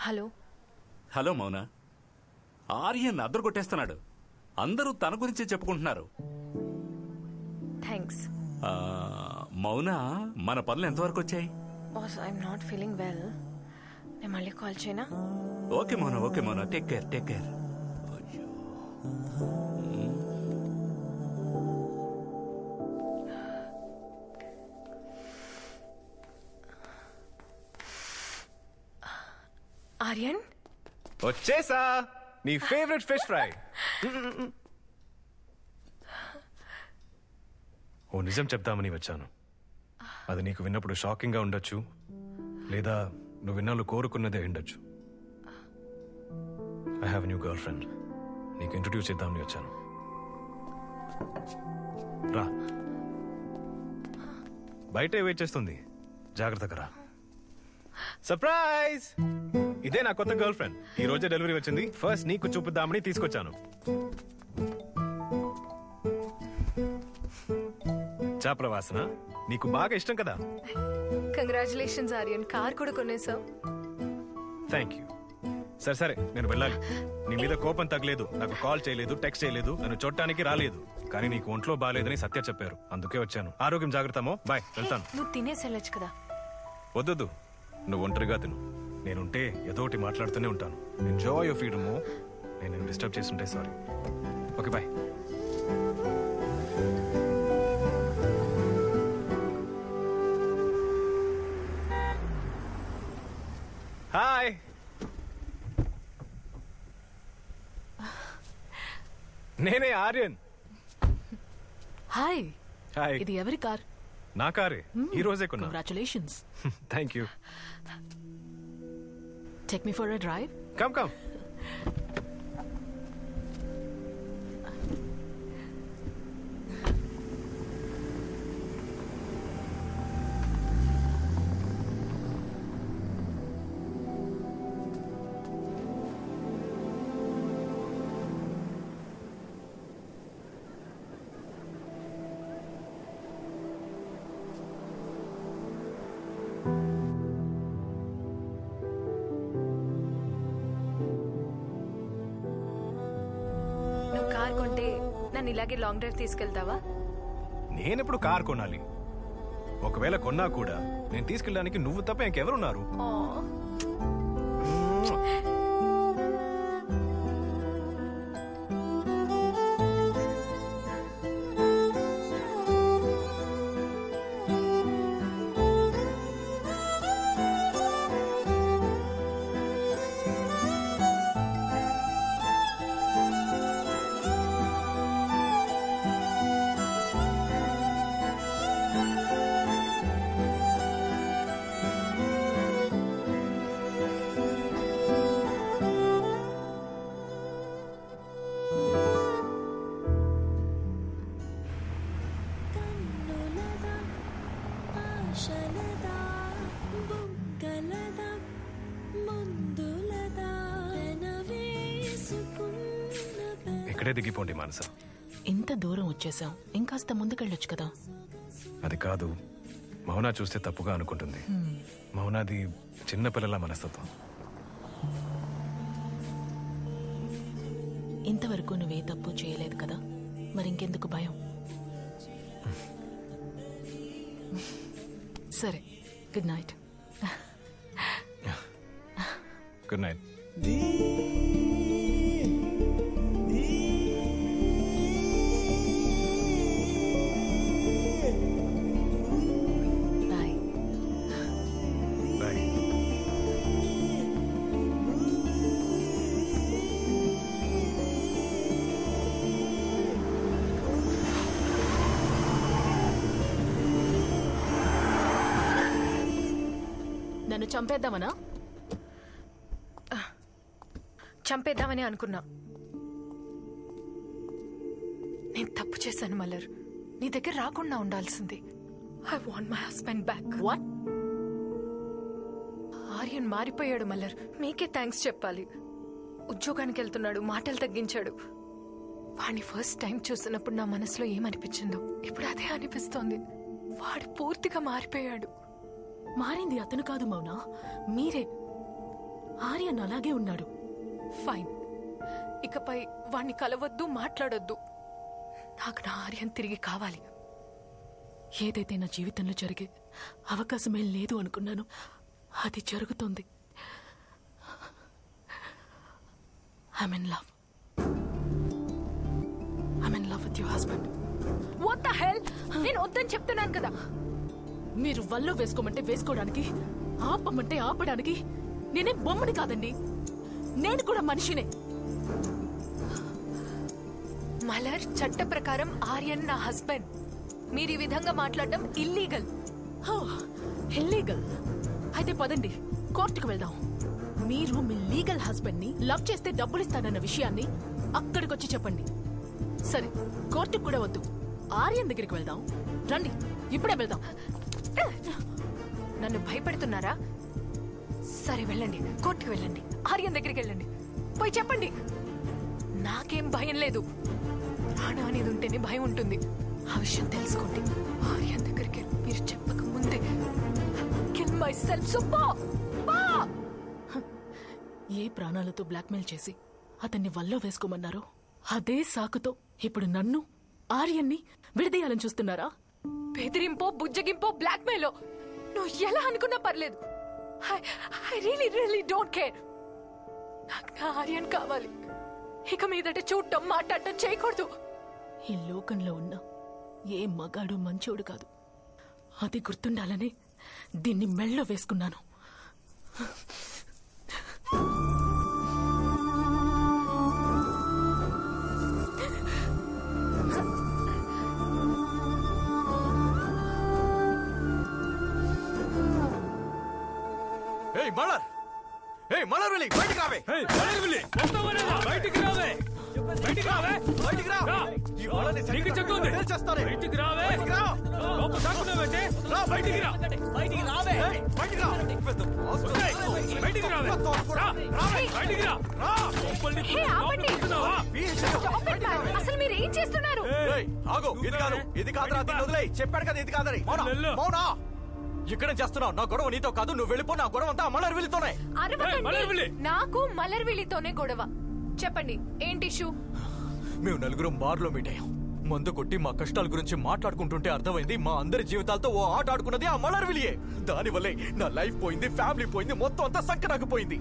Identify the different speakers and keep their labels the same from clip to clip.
Speaker 1: Hello
Speaker 2: hello మౌన. ఆర్యన్ అద్దరు కొట్టేస్తున్నాడు. అందరూ తన గురించి చెప్పుకుంటున్నారు.
Speaker 1: థ్యాంక్స్.
Speaker 2: మౌన, మన పనులు ఎంతవరకు వచ్చాయి?
Speaker 1: Boss, I'm not feeling well. నేను మళ్ళీ కాల్ చేయనా?
Speaker 2: ఓకే మౌన, టేక్ కేర్.
Speaker 1: ఆర్యన్,
Speaker 3: వచ్చేసా. నీ ఫేవరెట్ ఫిష్ ఫ్రై. ఓ నిజం చెప్దామని వచ్చాను. అది నీకు విన్నప్పుడు షాకింగ్ గా ఉండొచ్చు, లేదా నువ్వు విన్నాళ్ళు కోరుకున్నదే ఉండొచ్చు. I have new girl friend. నీకు ఇంట్రొడ్యూస్ చేద్దామని వచ్చాను. రా, బయటే వెయిట్ చేస్తుంది. జాగ్రత్తగా రా. సర్ప్రైజ్! ఇదే నా కొత్త గర్ల్ ఫ్రెండ్. ఈ రోజే డెలివరీ వచ్చింది. ఫస్ట్ నీకు చూపిద్దామని తీసుకొచ్చాను. చేపల వాసన నీకు బాగా ఇష్టం కదా?
Speaker 1: కంగ్రాచులేషన్స్ ఆర్యన్, కార్ కూడా కొనేసావు.
Speaker 3: Thank you. సరే నేను వెళ్ళాలి. నీ మీద కోపం తగ్గలేదు, నాకు కాల్ చేయలేదు, టెక్స్ట్ చేయలేదు, నన్ను చూడటానికి రాలేదు. కానీ నీకు ఒంట్లో బాగాలేదని సత్య చెప్పారు, అందుకే వచ్చాను. ఆరోగ్యం జాగ్రత్తమో. బాయ్, వెళ్తాను.
Speaker 1: నువ్వు తినేసి వెళ్ళొచ్చు కదా.
Speaker 3: వద్దు, నువ్వు ఒంటరిగా తిను. నేనుంటే ఏదోటి మాట్లాడుతూనే ఉంటాను. Enjoy your freedom. నేను డిస్టర్బ్ చేస్తుంటే సారీ. Okay, bye. హాయ్. నేనే ఆర్యన్.
Speaker 4: హాయ్.
Speaker 3: హాయ్.
Speaker 4: ఇది ఎవరి కార్?
Speaker 3: నా కారే, ఈ రోజే కొన్నా.
Speaker 4: Congratulations.
Speaker 3: Thank you.
Speaker 4: Take me for a drive.
Speaker 3: Come.
Speaker 1: Car కొంటే నన్ను ఇలాగే లాంగ్ డ్రైవ్ తీసుకెళ్తావా?
Speaker 3: నేనెప్పుడు కార్ కొనాలి? ఒకవేళ కొన్నా కూడా నేను తీసుకెళ్ళడానికి నువ్వు తప్ప ఇంకెవరున్నారు? ఇక్కడే దిగిపోండి మానస.
Speaker 4: ఇంత దూరం వచ్చేసాం, ఇంకాస్త ముందుకెళ్ళొచ్చు కదా.
Speaker 3: అది కాదు, మౌనా చూస్తే తప్పుగా అనుకుంటుంది. మౌనాది చిన్నపిల్లల మనస్తత్వం.
Speaker 4: ఇంతవరకు నువ్వే తప్పు చేయలేదు కదా, మరి ఇంకెందుకు భయం? సరే, good night.
Speaker 3: Good night.
Speaker 4: Bye.
Speaker 3: Bye.
Speaker 4: నన్ను చంపేద్దామనా?
Speaker 1: చంపేద్దామని అనుకున్నా. నేను తప్పు చేశాను మల్లర్. నీ దగ్గర రాకుండా ఉండాల్సింది. I want my husband back.
Speaker 4: What?
Speaker 1: Aryan మారిపోయాడు మల్లర్. మీకే థ్యాంక్స్ చెప్పాలి. ఉద్యోగానికి వెళ్తున్నాడు, మాటలు తగ్గించాడు. వాడిని ఫస్ట్ టైం చూసినప్పుడు నా మనసులో ఏమనిపించిందో ఇప్పుడు అదే అనిపిస్తోంది. వాడు పూర్తిగా మారిపోయాడు.
Speaker 4: మారింది అతను కాదు మౌనా, మీరే. ఆర్యన్ అలాగే ఉన్నాడు.
Speaker 1: ఫైన్, ఇకపై వాణ్ణి కలవద్దు, మాట్లాడొద్దు. నాకు నా ఆర్యన్ తిరిగి కావాలి.
Speaker 4: ఏదైతే నా జీవితంలో జరిగే అవకాశమే లేదు అనుకున్నాను, అది జరుగుతుంది. I'm in love. I'm in love with your husband.
Speaker 1: What the hell? నేను వద్దని చెప్తున్నాను కదా.
Speaker 4: మీరు వల్లో వేసుకోమంటే వేసుకోవడానికి, ఆపమంటే ఆపడానికి నేనేం బొమ్మని కాదండి. నేను కూడా మనిషినే.
Speaker 1: మలర్, చట్ట ప్రకారం ఆర్యన్ నా హస్బెండ్. మీరు ఈ విధంగా మాట్లాడడం ఇల్లీగల్.
Speaker 4: ఇల్లీగల్ అయితే పదండి, కోర్టుకు వెళ్దాం. మీరు మీ లీగల్ హస్బెండ్ ని లవ్ చేస్తే డబ్బులు ఇస్తానన్న విషయాన్ని అక్కడికొచ్చి చెప్పండి. సరే, కోర్టుకు కూడా వద్దు, ఆర్యన్ దగ్గరికి వెళ్దాం. రండి, ఇప్పుడే వెళ్దాం.
Speaker 1: నన్ను భయపెడుతున్నారా? సరే వెళ్ళండి, కోర్టుకు వెళ్ళండి, ఆర్యన్ దగ్గరికి వెళ్ళండి, పోయి చెప్పండి. నాకేం భయం లేదు. ప్రాణం అనేది ఉంటేనే భయం ఉంటుంది. ఆ విషయం తెలుసుకోండి. ఆర్యన్ దగ్గరికి మీరు చెప్పక ముందే కిల్ మై సెల్ఫ్. సో
Speaker 4: ఏ ప్రాణాలతో బ్లాక్మెయిల్ చేసి అతన్ని వల్లో వేసుకోమన్నారో అదే సాకుతో ఇప్పుడు నన్ను, ఆర్యన్ని విడదీయాలని చూస్తున్నారా?
Speaker 1: బెదిరింపో, బుజ్జగింపో, బ్లాక్మెయిలో నువ్వు ఎలా అనుకున్నా పర్లేదు. I really don't care. నాకు నా ఆర్యన్ కావాలి. ఇక మీదట చూడటం, మాట్లాడటం చేయకూడదు.
Speaker 4: ఈ లోకంలో ఉన్న ఏ మగాడు మంచోడు కాదు. అది గుర్తుండాలని దీన్ని మెళ్ళో వేసుకున్నాను.
Speaker 3: మలర్విలి, బయటికి రావే. బయటికి రావే. బయటికి రావే. బయటికి రా. ఈ వాళ్ళని నీకు చెప్తుంది. చేస్తానే. బయటికి రావే. లోపల దాక్కున్నావేంటి? రా, బయటికి రా. బయటికి రావే. బయటికి రా. బయటికి రావే. రా, బయటికి రా. రా.
Speaker 1: అసలు మీరు ఏం చేస్తున్నారు?
Speaker 3: ఆగు. ఇది కాదురా, దీన్ని వదిలేయ్. చెప్పాడు కదా ఇది కాదని. మౌనా, ఇక్కడ చేస్తున్నావు. నా గొడవ నీతో కాదు, నువ్వు వెళ్ళిపో. నా గొడవ అంతా మలర్విలితోనే.
Speaker 1: నాకు మలర్విలితోనే గొడవ. చెప్పండి, ఏంటి ఇష్యూ?
Speaker 3: మేము నలుగురం బార్లో మీట్ అయ్యాం. మందు కొట్టి మా కష్టాల గురించి మాట్లాడుకుంటుంటే అర్థమైంది మా అందరి జీవితాలతో ఓ ఆట ఆడుకున్నది ఆ మలర్విలియే. దానివల్లే నా లైఫ్ పోయింది, ఫ్యామిలీ పోయింది, మొత్తం అంతా సంకనాకపోయింది.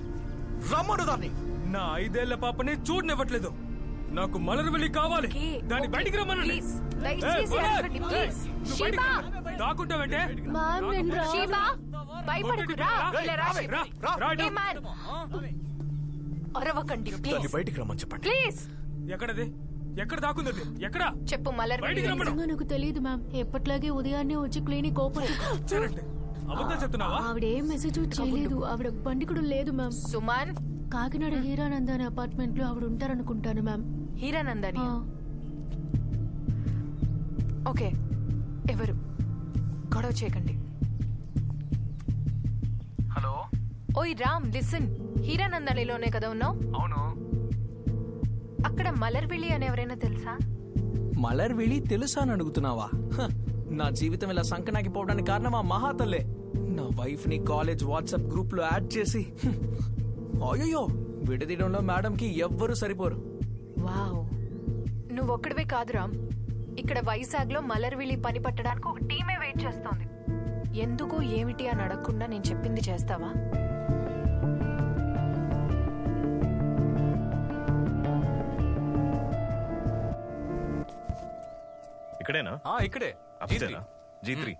Speaker 3: రమ్మను దాన్ని.
Speaker 5: నా 5 ఏళ్ల పాపని చూడనివ్వట్లేదు. నాకు మలర్విలి కావాలి. దాన్ని బయటికి రమ్మనండి. దాక్కుంటావంటే
Speaker 1: అరవకండి,
Speaker 3: బయటికి రమ్మని చెప్పండి.
Speaker 1: ప్లీజ్.
Speaker 5: ఎక్కడది? ఎక్కడ దాక్కుంది? ఎక్కడ
Speaker 1: చెప్పు మలర్.
Speaker 6: నాకు తెలియదు మ్యామ్. ఎప్పట్లాగే ఉదయాన్నే వచ్చి క్లినిక్ ఓపెన్.
Speaker 5: అబద్ధం చెప్తున్నావా?
Speaker 6: ఆవిడ ఏం మెసేజ్ చేయలేదు. ఆవిడ బండి కూడా లేదు మ్యామ్.
Speaker 1: సుమన్,
Speaker 6: కాకినాడ హీరానందాని అపార్ట్మెంట్ లో ఆవిడ ఉంటారనుకుంటాను మ్యామ్.
Speaker 1: హీరానందని? ఓకే, ఎవరు? గొడవ చేయకండి.
Speaker 5: హలో.
Speaker 1: ఓయ్ రామ్, లిసన్. హీరానందనిలోనే కదా ఉన్నావు?
Speaker 5: అవును.
Speaker 1: అక్కడ మలర్విలి అని ఎవరైనా తెలుసా?
Speaker 7: మలర్విలి తెలుసా అని అడుగుతున్నావా? నా జీవితం ఇలా సంకనాకిపోవడానికి కారణం ఆ మహాతల్లే. నా వైఫ్ ని కాలేజ్ వాట్సాప్ గ్రూప్ లో యాడ్ చేసి అయ్యో విడదీయడంలో మేడం కి ఎవ్వరూ సరిపోరు.
Speaker 1: వావ్, నువ్వొక్కడివే కాదు రామ్. ఇక్కడ వైజాగ్ లో మలర్విలి పని పట్టడానికి ఒక టీమే వెయిట్ చేస్తోంది. ఎందుకు ఏమిటి అని అడగకుండా నేను చెప్పింది చేస్తావా?
Speaker 3: ఇక్కడేనా?
Speaker 2: ఇక్కడే.
Speaker 3: G3.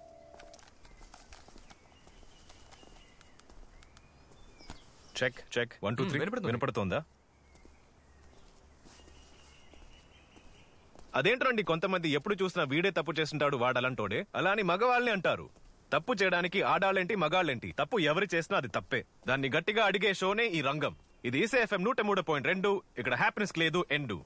Speaker 3: చెక్ చెక్ 1 2 3 వినపడుతోందా? అదేంటండి, కొంతమంది ఎప్పుడు చూసినా వీడే తప్పు చేస్తుంటాడు వాడాలంటోడే. అలా అని మగవాళ్ళని అంటారు. తప్పు చేయడానికి ఆడాళ్ళేంటి మగాళ్ళేంటి, తప్పు ఎవరు చేసినా అది తప్పే. దాన్ని గట్టిగా అడిగే షోనే ఈ రంగం. ఇది ఈసీఎఫ్ఎం 103.2. ఇక్కడ హ్యాపీనెస్ లేదు ఎండు.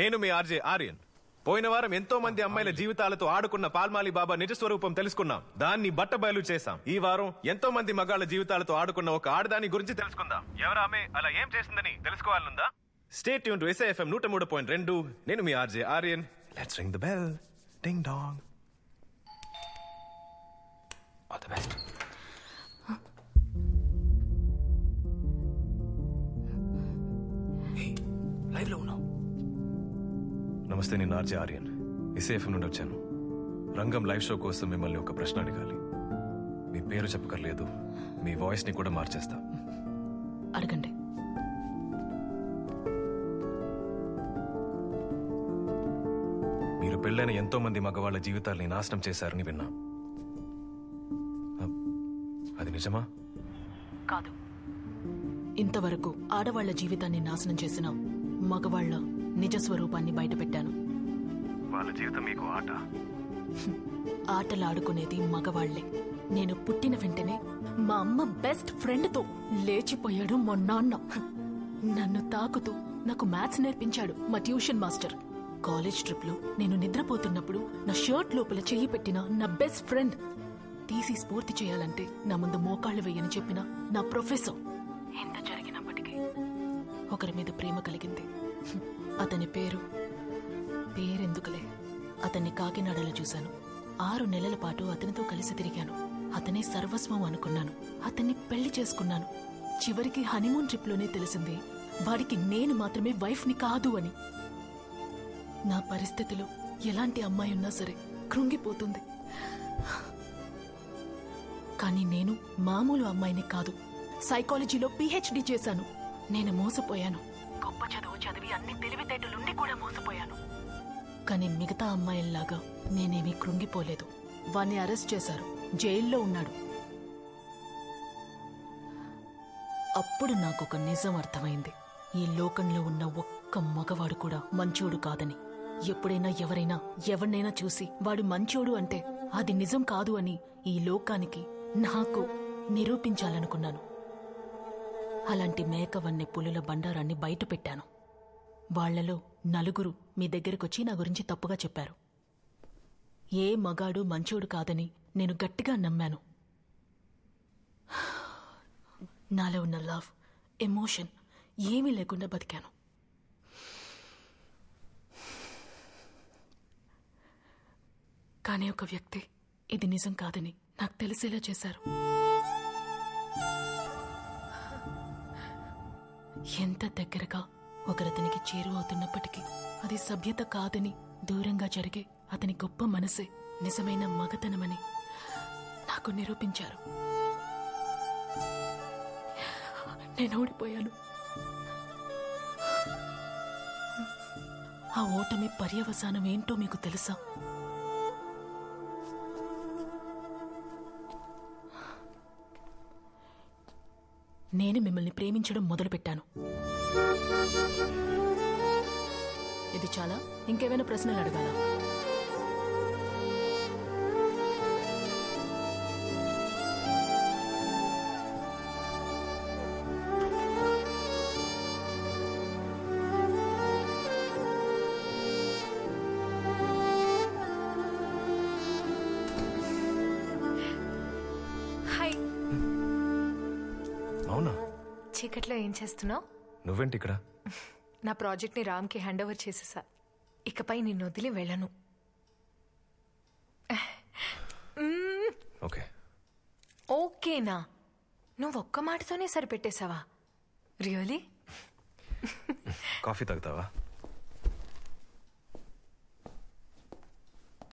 Speaker 3: నేను మీ ఆర్జే ఆర్యన్. పోయిన వారం ఎంతో మంది అమ్మాయిల జీవితాలతో ఆడుకున్న పాల్మాలి బాబా నిజ స్వరూపం తెలుసుకున్నాం. దాన్ని బట్టబయలు చేశాం. ఈ వారం ఎంతో మంది మగాళ్ళ జీవితాలతో ఆడుకున్న ఒక ఆడదాని గురించి తెలుసుకుందాం. ఎవరామె, అలా ఏం చేసిందని తెలుసుకోవాలనుందా? Stay tune to SAFM 103.2. నేను మీ RJ Aryan. Let's ring the bell. Ding dong. All the best. నమస్తే, నేను ఆర్జే ఆర్యన్, ఇసేఎఫ్ఎం నుండి వచ్చాను. రంగం లైవ్ షో కోసం మిమ్మల్ని ఒక ప్రశ్న అడగాలి. మీ పేరు చెప్పకర్లేదు, మీ వాయిస్ ని కూడా మార్చేస్తా.
Speaker 4: అడగండి.
Speaker 3: మీరు పెళ్ళైన ఎంతో మంది మగవాళ్ళ జీవితాల్ని నాశనం చేశారని విన్నా. అది నిజమా?
Speaker 4: కాదు. ఇంతవరకు ఆడవాళ్ల జీవితాన్ని నాశనం చేసిన మగవాళ్ల నిజ స్వరూపాన్ని బయటపెట్టాను.
Speaker 3: వాళ్ళ జీవితం మీకు ఆట.
Speaker 4: ఆటలు ఆడుకునేది మగవాళ్లే. నేను పుట్టిన వెంటనే మా అమ్మ బెస్ట్ ఫ్రెండ్తో లేచిపోయాడు మా నాన్న. నన్ను తాకుతూ నాకు మ్యాథ్స్ నేర్పించాడు మా ట్యూషన్ మాస్టర్. కాలేజ్ ట్రిప్ లో నేను నిద్రపోతున్నప్పుడు నా షర్ట్ లోపల చెయ్యి పెట్టిన నా బెస్ట్ ఫ్రెండ్ తీసి స్ఫూర్తి చేయాలంటే నా ముందు మోకాళ్లు వేయని చెప్పిన నా ప్రొఫెసర్. ఎంత జరిగినప్పటికీ ఒకరి మీద ప్రేమ కలిగింది. అతని పేరెందుకులే, అతన్ని కాకినాడలో చూశాను. 6 నెలల పాటు అతనితో కలిసి తిరిగాను. అతనే సర్వస్వం అనుకున్నాను. అతన్ని పెళ్లి చేసుకున్నాను. చివరికి హనీమూన్ ట్రిప్ లోనే తెలిసింది వాడికి నేను మాత్రమే వైఫ్ ని కాదు అని. నా పరిస్థితిలో ఎలాంటి అమ్మాయి ఉన్నా సరే కృంగిపోతుంది. కానీ నేను మామూలు అమ్మాయిని కాదు. సైకాలజీలో PhD చేశాను. నేను మోసపోయాను. గొప్ప చదువు చదివి అన్ని తెలివితేటలుండి కూడా మోసపోయాను. కానీ మిగతా అమ్మాయిల్లాగా నేనేమీ కృంగిపోలేదు. వాణ్ణి అరెస్ట్ చేశారు. జైల్లో ఉన్నాడు. అప్పుడు నాకొక నిజం అర్థమైంది. ఈ లోకంలో ఉన్న ఒక్క మగవాడు కూడా మంచోడు కాదని. ఎప్పుడైనా ఎవరినైనా చూసి వాడు మంచోడు అంటే అది నిజం కాదు అని ఈ లోకానికి నాకు నిరూపించాలనుకున్నాను. అలాంటి మేకవన్నె పులుల బండారాన్ని బయట పెట్టాను. వాళ్లలో 4 మీ దగ్గరకొచ్చి నా గురించి తప్పుగా చెప్పారు. ఏ మగాడు మంచోడు కాదని నేను గట్టిగా నమ్మాను. నాలో ఉన్న లవ్, ఎమోషన్ ఏమీ లేకుండా బతికాను. కానీ ఒక వ్యక్తి ఇది నిజం కాదని నాకు తెలిసేలా చేశారు. ఎంత దగ్గరగా ఒకరతనికి చేరువవుతున్నప్పటికీ అది సభ్యత కాదని దూరంగా జరిగే అతని గొప్ప మనసే నిజమైన మగతనమని నాకు నిరూపించారు. నేను ఓడిపోయాను. ఆ ఓటమి పర్యవసానం ఏంటో మీకు తెలుసా? నేను మిమ్మల్ని ప్రేమించడం మొదలుపెట్టాను. ఇది చాలా? ఇంకేమైనా ప్రశ్నలు అడగాలా?
Speaker 1: హాయ్.
Speaker 3: అవునా?
Speaker 1: చీకట్లో ఏం చేస్తున్నావు?
Speaker 3: నువ్వేంటి ఇక్కడ?
Speaker 1: నా ప్రాజెక్ట్ని రామ్కి హ్యాండ్ ఓవర్ చేసేసా. ఇకపై నిన్ను వదిలి వెళ్ళను.
Speaker 3: ఓకే.
Speaker 1: ఓకేనా? నువ్వు ఒక్క మాటతోనే సరిపెట్టేశావా? రియలీ?
Speaker 3: కాఫీ తాగుతావా?